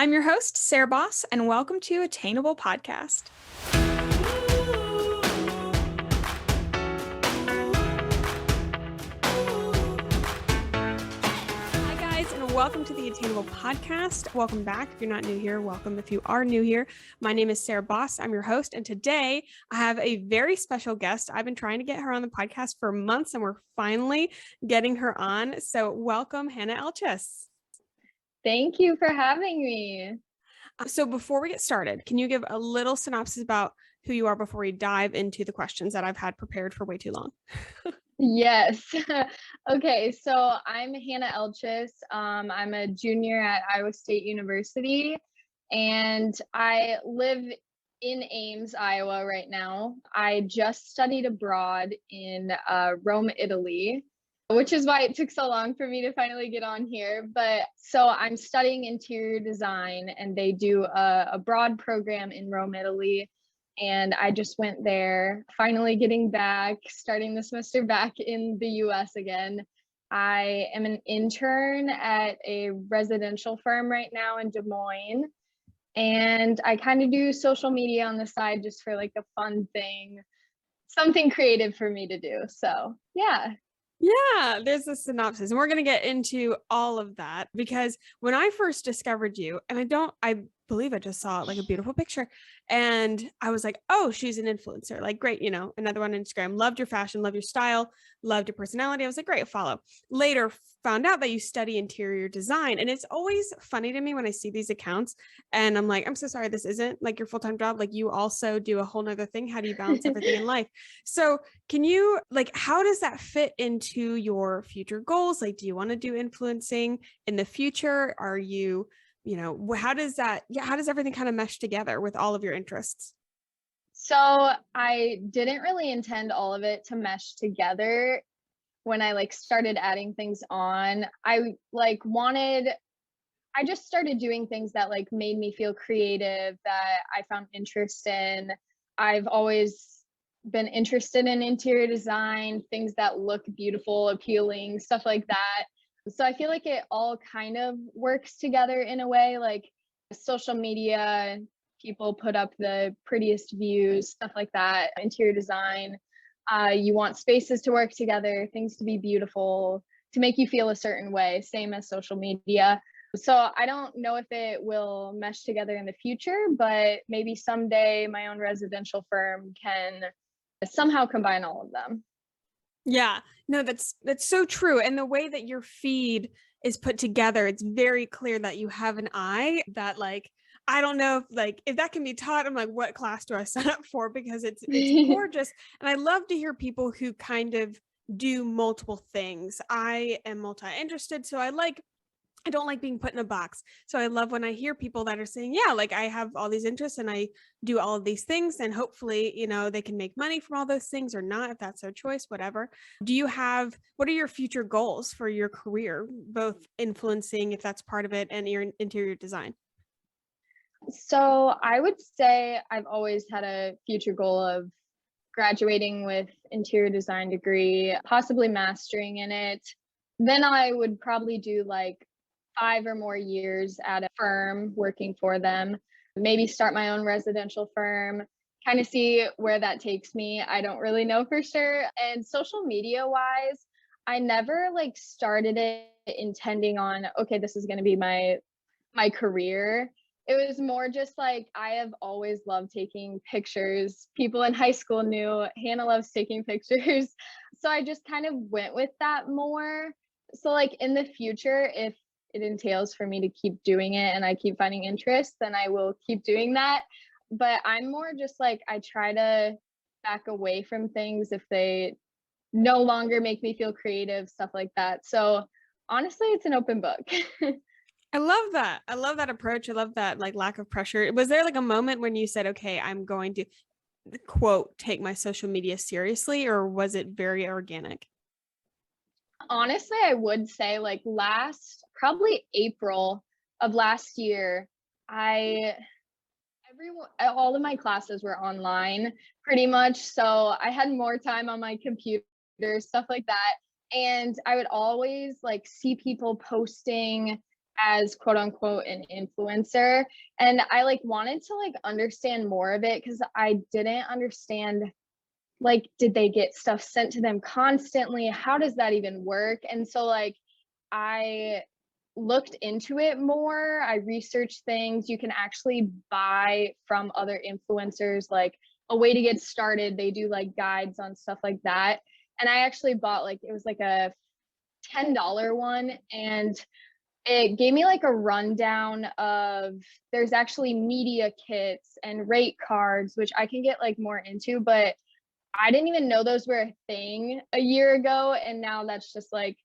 I'm your host, Sarah Baus, and welcome to Attainable Podcast. Hi guys, and welcome to the Attainable Podcast. Welcome back. If you're not new here, welcome. If you are new here, my name is Sarah Baus. I'm your host, and today I have a very special guest. I've been trying to get her on the podcast for months, and we're finally getting her on. So welcome, Hana Eltjes. Thank you for having me. So before we get started, can you give a little synopsis about who you are before we dive into the questions that I've had prepared for way too long? Yes. Okay, so I'm Hana Eltjes. I'm a junior at Iowa State University, and I live in Ames, Iowa right now. I just studied abroad in Rome, Italy, which is why it took so long for me to finally get on here. But so I'm studying interior design, and they do a broad program in Rome, Italy. And I just went there, finally getting back, starting the semester back in the US again. I am an intern at a residential firm right now in Des Moines. And I kind of do social media on the side just for like a fun thing, something creative for me to do. So yeah. Yeah, there's a synopsis, and we're going to get into all of that because when I first discovered you, and I believe I just saw like a beautiful picture, and I was like, oh, she's an influencer. Like, great, another one on Instagram. Loved your fashion, loved your style, loved your personality. I was like, great, follow. Later, found out that you study interior design, and it's always funny to me when I see these accounts, and I'm like, I'm so sorry, this isn't like your full-time job. Like, you also do a whole nother thing. How do you balance everything in life? So can you, how does that fit into your future goals? Like, do you want to do influencing in the future? Are you, how does everything kind of mesh together with all of your interests? So I didn't really intend all of it to mesh together. When I started adding things on, I just started doing things that made me feel creative, that I found interest in. I've always been interested in interior design, things that look beautiful, appealing, stuff like that. So I feel like it all kind of works together in a way. Like social media, people put up the prettiest views, stuff like that. Interior design, you want spaces to work together, things to be beautiful, to make you feel a certain way, same as social media. So I don't know if it will mesh together in the future, but maybe someday my own residential firm can somehow combine all of them. Yeah, no, that's so true. And the way that your feed is put together, it's very clear that you have an eye that I don't know if that can be taught. I'm like, what class do I sign up for? Because it's gorgeous. And I love to hear people who kind of do multiple things. I am multi-interested, so I don't like being put in a box. So I love when I hear people that are saying, yeah, I have all these interests and I do all of these things, and hopefully, they can make money from all those things or not, if that's their choice, whatever. What are your future goals for your career, both influencing, if that's part of it, and your interior design? So I would say I've always had a future goal of graduating with interior design degree, possibly mastering in it. Then I would probably do 5 or more years at a firm working for them, maybe start my own residential firm, kind of see where that takes me. I don't really know for sure. And social media wise, I never started it intending on, okay, this is going to be my career. It was more just I have always loved taking pictures. People in high school knew Hana loves taking pictures. So I just kind of went with that more. So in the future, if it entails for me to keep doing it and I keep finding interest, then I will keep doing that. But I'm more just I try to back away from things if they no longer make me feel creative, stuff like that. So honestly, it's an open book. I love that. I love that approach. I love that lack of pressure. Was there a moment when you said, okay, I'm going to quote, take my social media seriously, or was it very organic? Honestly, I would say probably April of last year, all of my classes were online pretty much. So I had more time on my computer, stuff like that. And I would always see people posting as quote unquote an influencer. And I like wanted to like understand more of it because I didn't understand, like, did they get stuff sent to them constantly? How does that even work? And so like I looked into it more. I researched things. You can actually buy from other influencers, like a way to get started. They do like guides on stuff like that. And I actually bought like, it was like a $10 one, and it gave me like a rundown of, there's actually media kits and rate cards, which I can get like more into, but I didn't even know those were a thing a year ago. And now that's just like,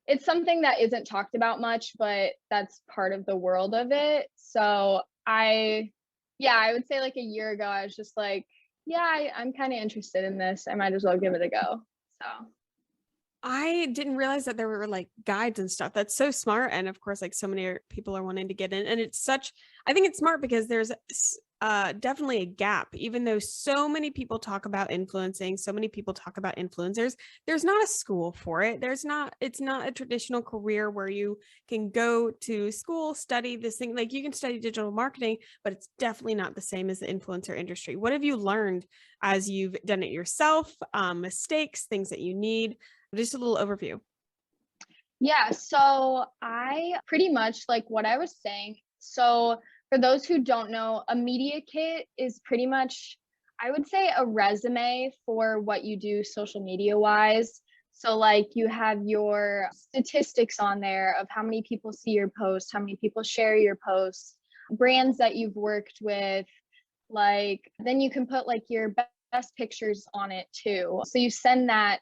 it's something that isn't talked about much, but that's part of the world of it. So I would say like a year ago, I was just like, yeah, I'm kind of interested in this. I might as well give it a go. So I didn't realize that there were like guides and stuff. That's so smart. And of course, like so many people are wanting to get in. And I think it's smart because there's definitely a gap. Even though so many people talk about influencing, so many people talk about influencers, there's not a school for it. It's not a traditional career where you can go to school, study this thing. Like you can study digital marketing, but it's definitely not the same as the influencer industry. What have you learned as you've done it yourself? Mistakes, things that you need? Just a little overview. yeah, so I pretty much like what I was saying. So for those who don't know, a media kit is pretty much, I would say, a resume for what you do social media wise. So like you have your statistics on there of how many people see your posts, how many people share your posts, brands that you've worked with, like then you can put like your best pictures on it too. So you send that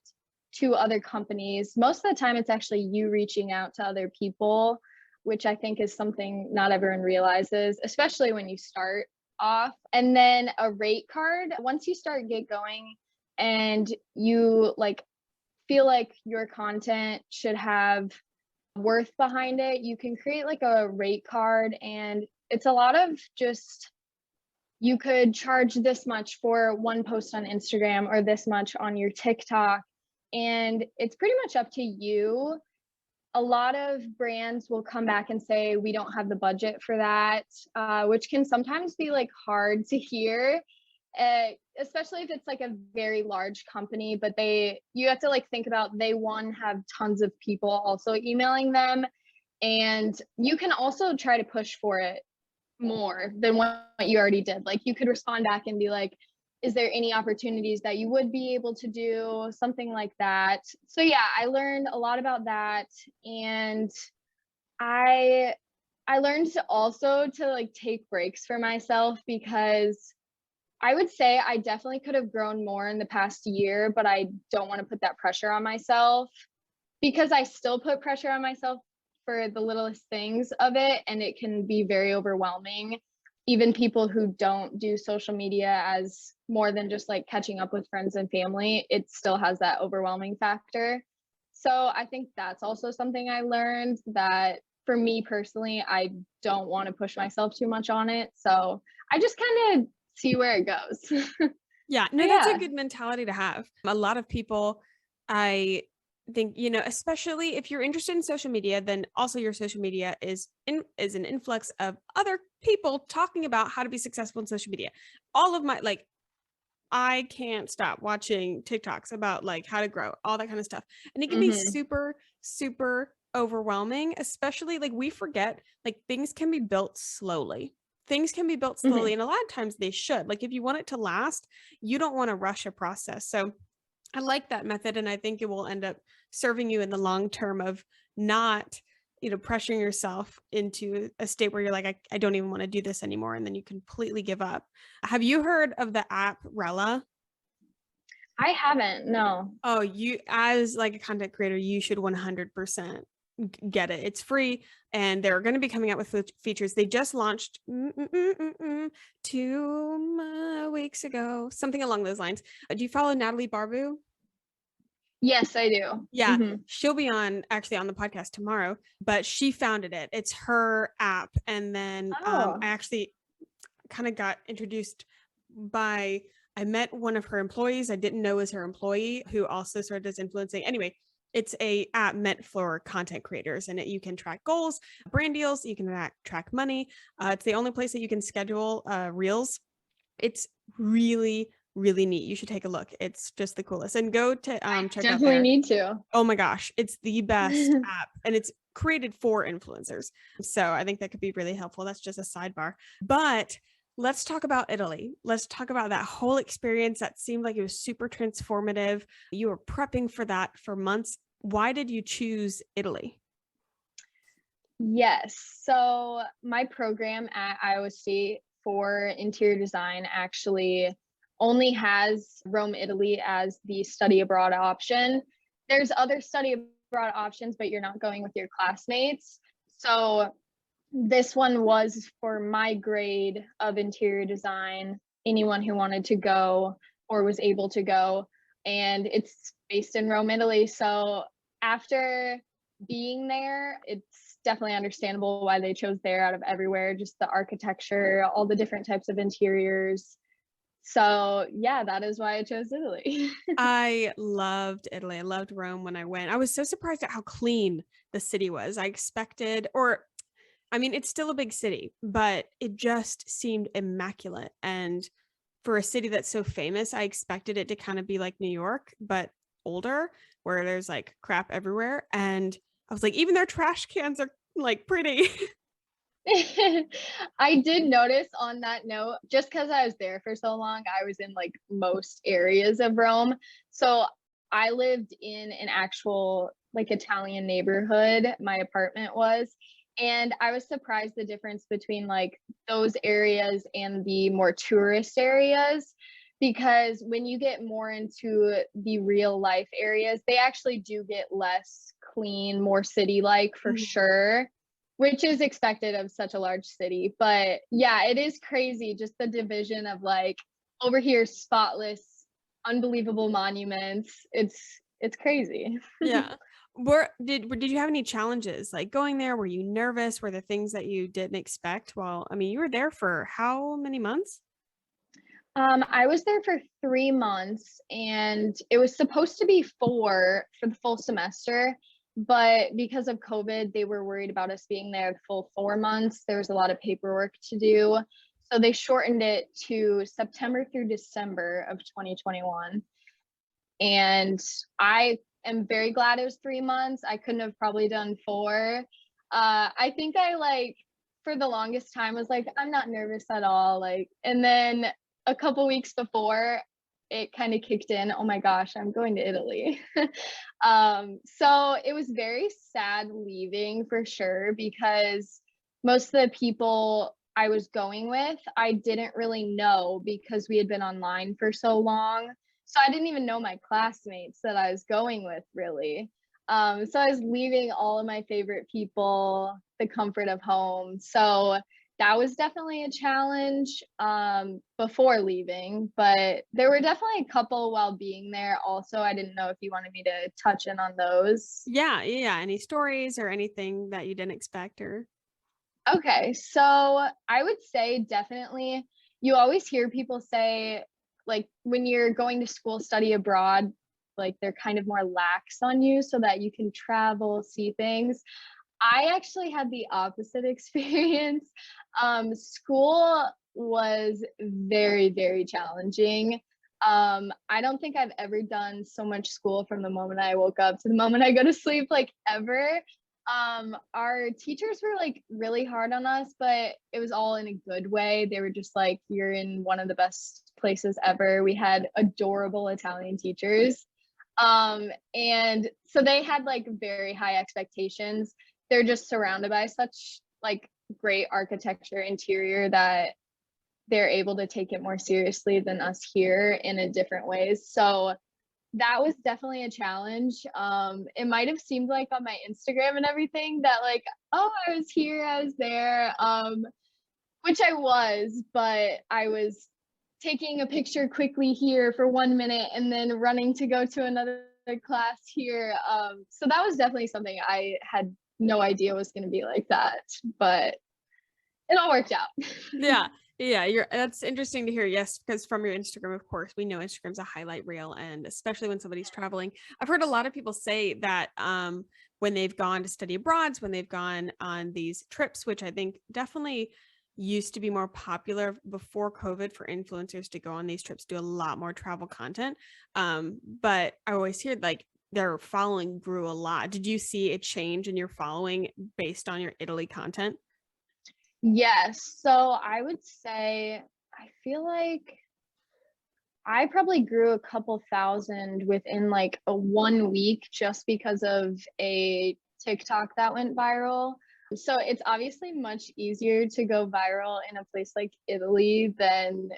to other companies. Most of the time, it's actually you reaching out to other people, which I think is something not everyone realizes, especially when you start off. And then a rate card. Once you get going and you like feel like your content should have worth behind it, you can create like a rate card. And it's a lot of just, you could charge this much for one post on Instagram or this much on your TikTok. And it's pretty much up to you. A lot of brands will come back and say, we don't have the budget for that, which can sometimes be like hard to hear, especially if it's like a very large company. But you have to like think about, they have tons of people also emailing them. And you can also try to push for it more than what you already did. Like you could respond back and be like, is there any opportunities that you would be able to do, something like that. So yeah, I learned a lot about that. And I learned to also to like take breaks for myself, because I would say I definitely could have grown more in the past year, but I don't want to put that pressure on myself, because I still put pressure on myself for the littlest things of it, and it can be very overwhelming. Even people who don't do social media as more than just like catching up with friends and family, it still has that overwhelming factor. So I think that's also something I learned, that for me personally, I don't want to push myself too much on it. So I just kind of see where it goes. Yeah, no, that's a good mentality to have. A lot of people, I think, especially if you're interested in social media, then also your social media is an influx of other people talking about how to be successful in social media. All of my, like, I can't stop watching TikToks about like how to grow, all that kind of stuff. And it can be super, super overwhelming, especially like we forget, like things can be built slowly. Things can be built slowly. And a lot of times they should. Like if you want it to last, you don't want to rush a process. So I like that method. And I think it will end up serving you in the long term of not, pressuring yourself into a state where you're like, I don't even want to do this anymore. And then you completely give up. Have you heard of the app Rella? I haven't, no. Oh, you, as like a content creator, you should 100% get it. It's free, and they're going to be coming out with features. They just launched 2 weeks ago, something along those lines. Do you follow Natalie Barbu? Yes, I do. Yeah, she'll be actually on the podcast tomorrow, but she founded it. It's her app. And then I actually kind of got introduced I met one of her employees I didn't know was her employee, who also started as influencing. Anyway, It's a app meant for content creators, and you can track goals, brand deals, you can track money. It's the only place that you can schedule reels. It's really, really neat. You should take a look. It's just the coolest. And go to check out Definitely their, need to. oh my gosh, it's the best app, and it's created for influencers. So I think that could be really helpful. That's just a sidebar. But let's talk about Italy. Let's talk about that whole experience that seemed like it was super transformative. You were prepping for that for months. Why did you choose Italy? Yes. So my program at Iowa State for interior design actually only has Rome, Italy as the study abroad option. There's other study abroad options, but you're not going with your classmates. So this one was for my grade of interior design, anyone who wanted to go or was able to go. And it's based in Rome, Italy. So after being there, it's definitely understandable why they chose there out of everywhere, just the architecture, all the different types of interiors. So yeah, that is why I chose Italy. I loved Italy. I loved Rome when I went. I was so surprised at how clean the city was. I expected, or I mean, it's still a big city, but it just seemed immaculate. And for a city that's so famous, I expected it to kind of be like New York, but older, where there's like crap everywhere. And I was like, even their trash cans are like pretty. I did notice on that note, just because I was there for so long, I was in like most areas of Rome. So I lived in an actual like Italian neighborhood, my apartment was. And I was surprised the difference between like those areas and the more tourist areas. Because when you get more into the real life areas, they actually do get less clean, more city like for sure, which is expected of such a large city. But yeah, it is crazy just the division of like over here spotless, unbelievable monuments. It's crazy. Yeah. Did you have any challenges like going there? Were you nervous? Were there things that you didn't expect? Well, I mean, you were there for how many months? I was there for 3 months and it was supposed to be four for the full semester, but because of COVID, they were worried about us being there the full 4 months. There was a lot of paperwork to do. So they shortened it to September through December of 2021. And I am very glad it was 3 months. I couldn't have probably done four. I think I like for the longest time was like, I'm not nervous at all. Like, and then a couple weeks before it kind of kicked in, oh my gosh, I'm going to Italy. So it was very sad leaving for sure, because most of the people I was going with, I didn't really know because we had been online for so long. So I didn't even know my classmates that I was going with really. So I was leaving all of my favorite people, the comfort of home. So that was definitely a challenge before leaving, but there were definitely a couple while being there. Also, I didn't know if you wanted me to touch in on those. Yeah. Any stories or anything that you didn't expect or? Okay, so I would say definitely you always hear people say, like, when you're going to school, study abroad, like they're kind of more lax on you so that you can travel, see things. I actually had the opposite experience. School was very, very challenging. I don't think I've ever done so much school from the moment I woke up to the moment I go to sleep, like ever. Our teachers were like really hard on us, but it was all in a good way. They were just like, you're in one of the best places ever. We had adorable Italian teachers. And so they had like very high expectations. They're just surrounded by such like great architecture interior that they're able to take it more seriously than us here in a different ways. So that was definitely a challenge. It might have seemed like on my Instagram and everything that like, oh, I was here, I was there, which I was, but I was taking a picture quickly here for 1 minute and then running to go to another class here. So that was definitely something I had no idea was going to be like that, but it all worked out. Yeah. Yeah, that's interesting to hear. Yes, because from your Instagram, of course, we know Instagram's a highlight reel, and especially when somebody's traveling. I've heard a lot of people say that when they've gone to study abroad, when they've gone on these trips, which I think definitely used to be more popular before COVID for influencers to go on these trips, do a lot more travel content. But I always hear like their following grew a lot. Did you see a change in your following based on your Italy content? Yes. So I would say, I feel like I probably grew a couple thousand within like a 1 week just because of a TikTok that went viral. So it's obviously much easier to go viral in a place like Italy than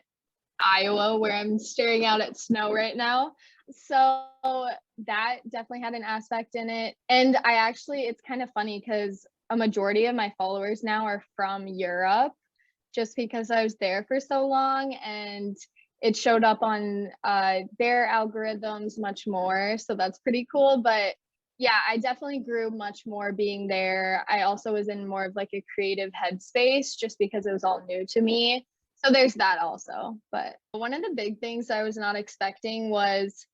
Iowa, where I'm staring out at snow right now. So that definitely had an aspect in it. And it's kind of funny because a majority of my followers now are from Europe just because I was there for so long and it showed up on their algorithms much more. So that's pretty cool. But yeah, I definitely grew much more being there. I also was in more of like a creative headspace just because it was all new to me. So there's that also. But one of the big things I was not expecting was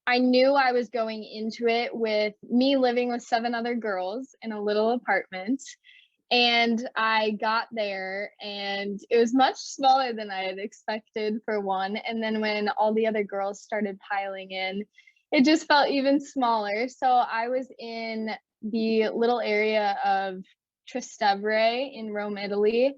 I knew I was going into it with me living with 7 other girls in a little apartment. And I got there and it was much smaller than I had expected for one. And then when all the other girls started piling in, it just felt even smaller. So I was in the little area of Trastevere in Rome, Italy,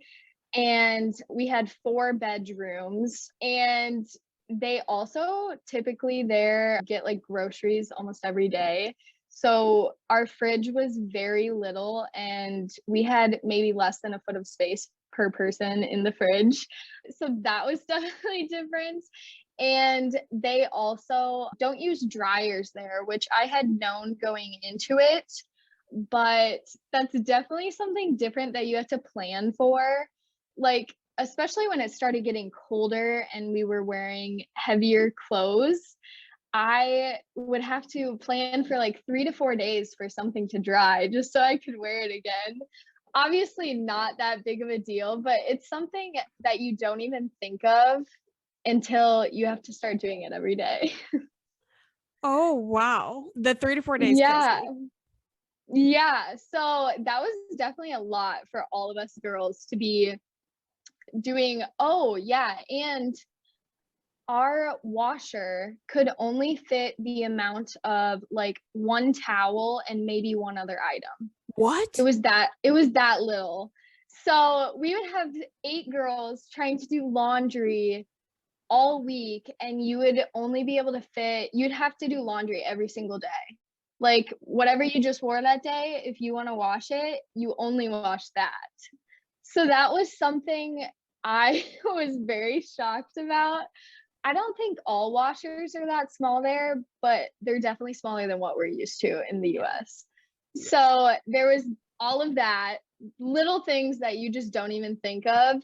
and we had 4 bedrooms. And they also typically there get like groceries almost every day. So our fridge was very little and we had maybe less than a foot of space per person in the fridge. So that was definitely different. And they also don't use dryers there, which I had known going into it, but that's definitely something different that you have to plan for. Like, especially when it started getting colder and we were wearing heavier clothes, I would have to plan for like 3 to 4 days for something to dry just so I could wear it again. Obviously, not that big of a deal, but it's something that you don't even think of until you have to start doing it every day. Oh, wow. The 3 to 4 days kills Yeah. me. Yeah. So that was definitely a lot for all of us girls to be doing. Oh, yeah. And our washer could only fit the amount of like one towel and maybe one other item. What? It was that little. So we would have 8 girls trying to do laundry all week and you would only be able to you'd have to do laundry every single day. Like whatever you just wore that day, if you want to wash it, you only wash that. So that was something I was very shocked about. I don't think all washers are that small there, but they're definitely smaller than what we're used to in the US. So there was all of that, little things that you just don't even think of.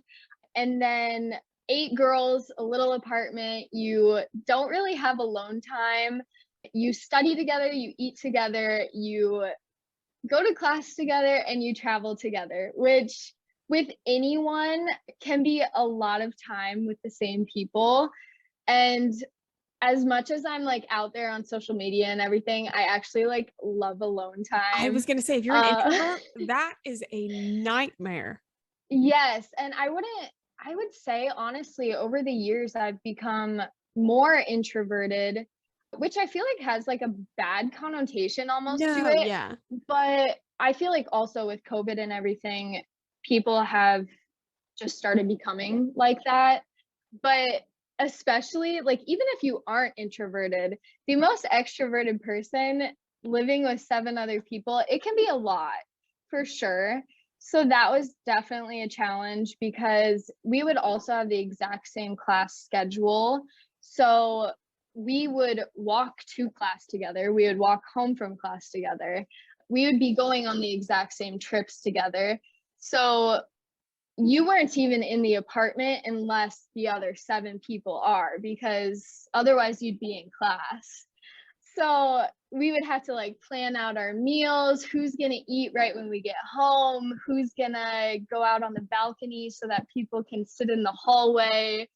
And then 8 girls, a little apartment, you don't really have alone time. You study together, you eat together, you go to class together, and you travel together, which with anyone can be a lot of time with the same people. And as much as I'm like out there on social media and everything, I actually like love alone I time. was going to say, if you're an Uh, introvert, that is a nightmare. yes. And I would say honestly, over the years, I've become more introverted, which I feel like has like a bad connotation almost to No, it. yeah. But I feel like also with COVID and everything, people have just started becoming like that. But especially like even if you aren't introverted, the most extroverted person living with 7 other people, it can be a lot for sure. So that was definitely a challenge because we would also have the exact same class schedule. So we would walk to class together, we would walk home from class together, we would be going on the exact same trips together. So you weren't even in the apartment unless the other 7 people are, because otherwise you'd be in class. So we would have to like plan out our meals, who's going to eat right when we get home, who's going to go out on the balcony so that people can sit in the hallway,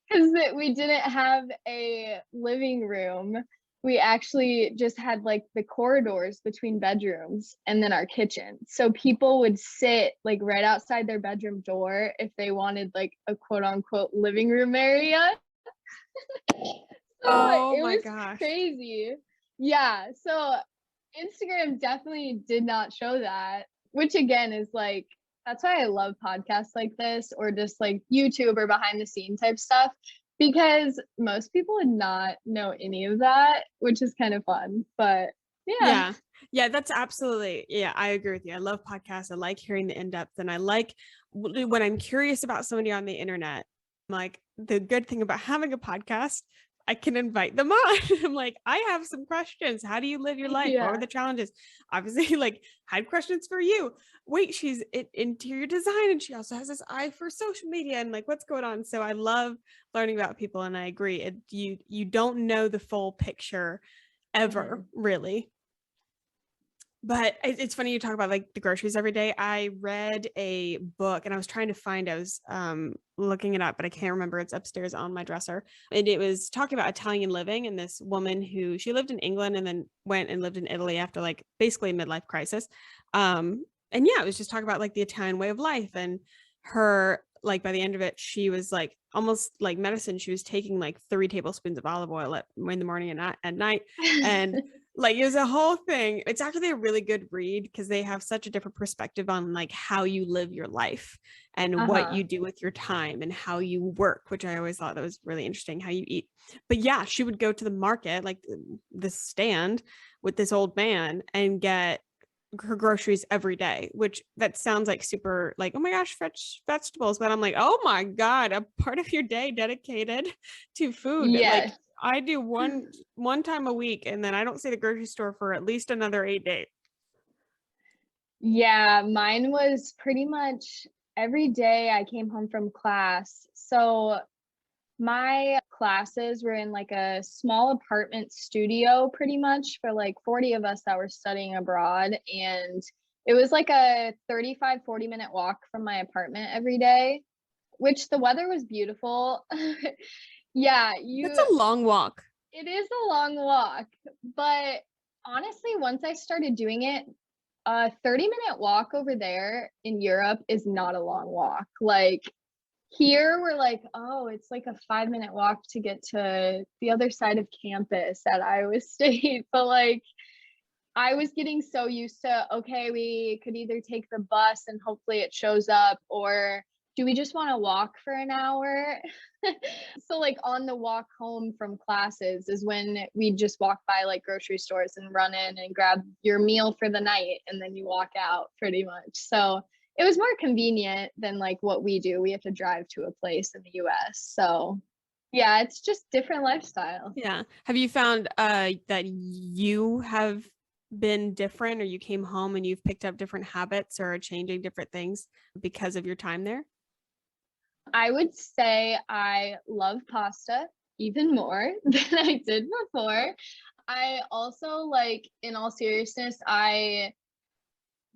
because we didn't have a living room. We actually just had like the corridors between bedrooms and then our kitchen. So people would sit like right outside their bedroom door if they wanted like a quote unquote living room area. So Oh it my was gosh. crazy. Yeah. So Instagram definitely did not show that, which again is like, that's why I love podcasts like this or just like YouTube or behind the scene type stuff, because most people would not know any of that, which is kind of fun. But yeah. Yeah, that's absolutely. Yeah, I agree with you. I love podcasts. I like hearing the in-depth, and I like when I'm curious about somebody on the internet. Like, the good thing about having a podcast, I can invite them on. I'm like, I have some questions. How do you live your life? What were Yeah. the challenges? Obviously, like, had questions for you. Wait, she's in interior design, and she also has this eye for social media, and like, what's going on? So I love learning about people, and I agree. You don't know the full picture ever, really. But it's funny you talk about like the groceries every day. I read a book and I was trying to find, I was looking it up, but I can't remember. It's upstairs on my dresser. And it was talking about Italian living and this woman who she lived in England and then went and lived in Italy after like basically a midlife crisis. And yeah, it was just talking about like the Italian way of life and her, like by the end of it, she was like almost like medicine. She was taking like 3 tablespoons of olive oil in the morning and at night. And like it was a whole thing. It's actually a really good read because they have such a different perspective on like how you live your life and what you do with your time and how you work, which I always thought that was really interesting, how you eat. But yeah, she would go to the market, like this stand with this old man and get her groceries every day, which that sounds like super like, oh my gosh, fresh vegetables. But I'm like, oh my God, a part of your day dedicated to food. Like Yes. I do one time a week and then I don't see the grocery store for at least another 8 days. Yeah, mine was pretty much every day I came home from class. So my classes were in like a small apartment studio pretty much for like 40 of us that were studying abroad. And it was like a 35-40 minute walk from my apartment every day, which the weather was beautiful. Yeah, That's a long walk. it is a long walk, but honestly, once I started doing it, a 30-minute walk over there in Europe is not a long walk. Like here, we're like, oh, it's like a 5-minute walk to get to the other side of campus at Iowa State. But like, I was getting so used to, okay, we could either take the bus and hopefully it shows up, or do we just want to walk for an hour? So like on the walk home from classes is when we just walk by like grocery stores and run in and grab your meal for the night and then you walk out pretty much. So it was more convenient than like what we do. We have to drive to a place in the US. So yeah, it's just different lifestyle. Yeah. Have you found that you have been different or you came home and you've picked up different habits or are changing different things because of your time there? I would say I love pasta even more than I did before. I also like, in all seriousness, I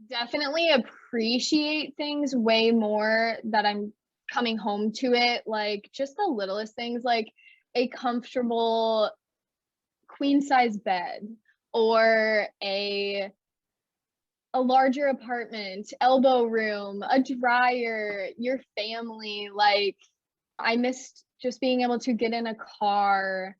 definitely appreciate things way more that I'm coming home to it. Like just the littlest things, like a comfortable queen size bed or a larger apartment, elbow room, a dryer, your family. Like I missed just being able to get in a car.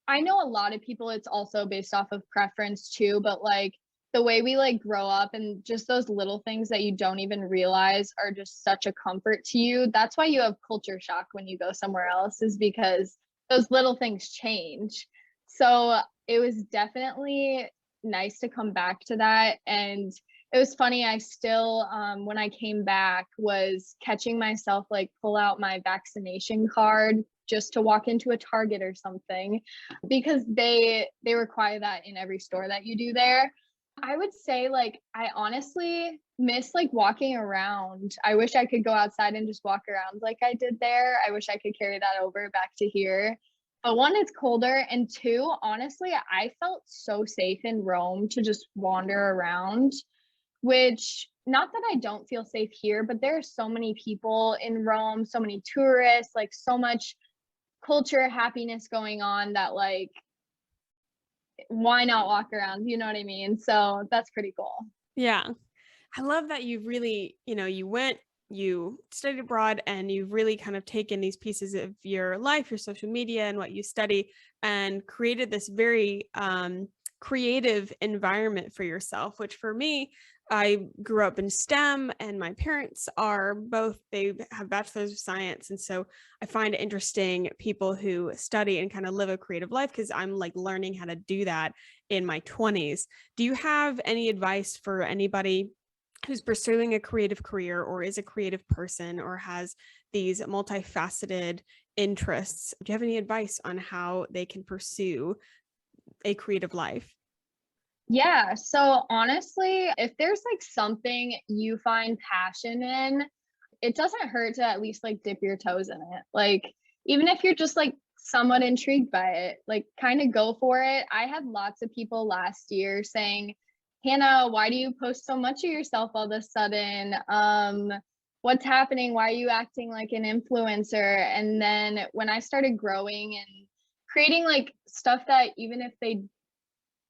I know a lot of people, it's also based off of preference too, but like the way we like grow up and just those little things that you don't even realize are just such a comfort to you. That's why you have culture shock when you go somewhere else, is because those little things change. So it was definitely nice to come back to that. And it was funny, I still when I came back was catching myself like pull out my vaccination card just to walk into a Target or something, because they require that in every store that you do there. I would say like I honestly miss like walking around. I wish I could go outside and just walk around like I did there. I wish I could carry that over back to here. One, it's colder, and two, honestly, I felt so safe in Rome to just wander around, which not that I don't feel safe here, but there are so many people in Rome, so many tourists, like so much culture, happiness going on that like why not walk around? You know what I mean? So that's pretty cool. Yeah. I love that you really, you went, you studied abroad, and you've really kind of taken these pieces of your life, your social media, and what you study, and created this very creative environment for yourself, which for me, I grew up in STEM, and my parents are both, they have bachelors of science. And so I find it interesting people who study and kind of live a creative life, because I'm like learning how to do that in my 20s. Do you have any advice for anybody who's pursuing a creative career, or is a creative person, or has these multifaceted interests? Do you have any advice on how they can pursue a creative life? Yeah. So honestly, if there's like something you find passion in, it doesn't hurt to at least like dip your toes in it. Like, even if you're just like somewhat intrigued by it, like kind of go for it. I had lots of people last year saying, Hannah, why do you post so much of yourself all of a sudden? What's happening? Why are you acting like an influencer? And then when I started growing and creating like stuff that even if they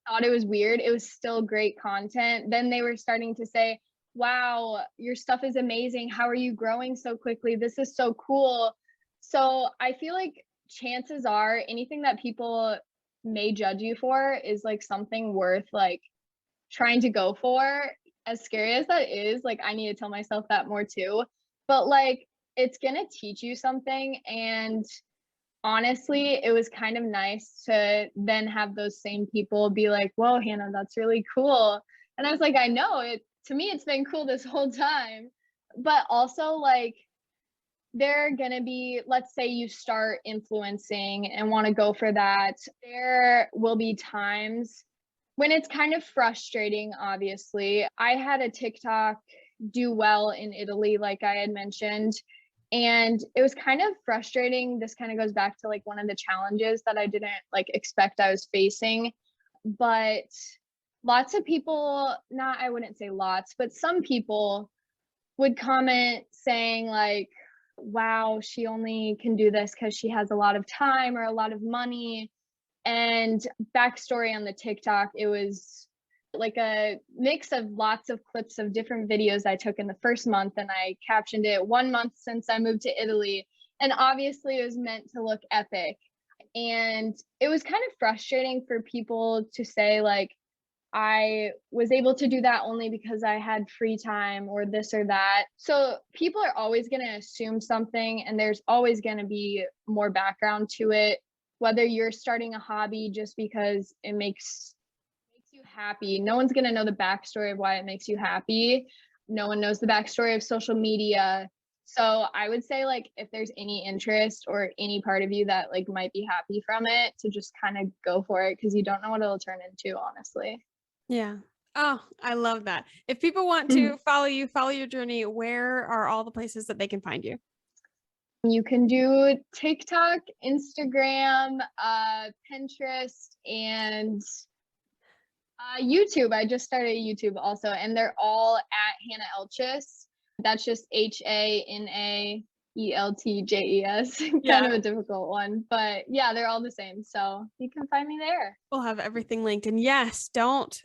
thought it was weird, it was still great content, then they were starting to say, wow, your stuff is amazing. How are you growing so quickly? This is so cool. So I feel like chances are anything that people may judge you for is like something worth like trying to go for. As scary as that is, like I need to tell myself that more too. But like it's gonna teach you something. And honestly, it was kind of nice to then have those same people be like, whoa, Hannah, that's really cool. And I was like, I know it, to me, it's been cool this whole time. But also, like, there are going to be, let's say you start influencing and want to go for that. There will be times when it's kind of frustrating, obviously. I had a TikTok do well in Italy, like I had mentioned. And it was kind of frustrating. This kind of goes back to like one of the challenges that I didn't like expect I was facing. But lots of people, not, I wouldn't say lots, but some people would comment saying like, wow, she only can do this because she has a lot of time or a lot of money. And backstory on the TikTok, it was like a mix of lots of clips of different videos I took in the first month, and I captioned it 1 month since I moved to Italy. And obviously it was meant to look epic. And it was kind of frustrating for people to say like, I was able to do that only because I had free time or this or that. So people are always going to assume something, and there's always going to be more background to it. Whether you're starting a hobby just because it makes you happy, no one's going to know the backstory of why it makes you happy. No one knows the backstory of social media. So I would say like if there's any interest or any part of you that like might be happy from it, to just kind of go for it, because you don't know what it'll turn into, honestly. Yeah. Oh, I love that. If people want to follow you, follow your journey, where are all the places that they can find you? You can do TikTok, Instagram, Pinterest, and YouTube. I just started YouTube also, and they're all at Hana Eltjes. That's just HANAELTJES. Kind of a difficult one, but yeah, they're all the same. So you can find me there. We'll have everything linked. And yes, don't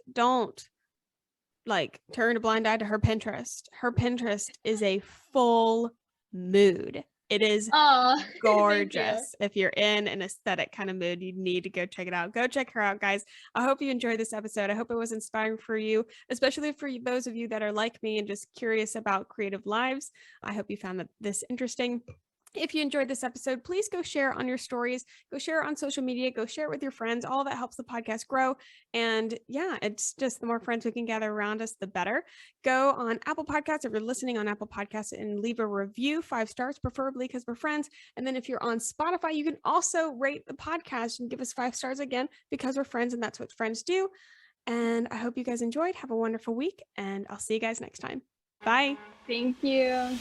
like turn a blind eye to her Pinterest. Her Pinterest is a full mood. It is gorgeous. If you're in an aesthetic kind of mood, you need to go check it out. Go check her out, guys. I hope you enjoyed this episode. I hope it was inspiring for you, especially for those of you that are like me and just curious about creative lives. I hope you found this interesting. If you enjoyed this episode, please go share on your stories, go share it on social media, go share it with your friends. All that helps the podcast grow. And yeah, it's just the more friends we can gather around us, the better. Go on Apple Podcasts if you're listening on Apple Podcasts and leave a review, 5 stars, preferably, because we're friends. And then if you're on Spotify, you can also rate the podcast and give us 5 stars again, because we're friends and that's what friends do. And I hope you guys enjoyed. Have a wonderful week, and I'll see you guys next time. Bye. Thank you.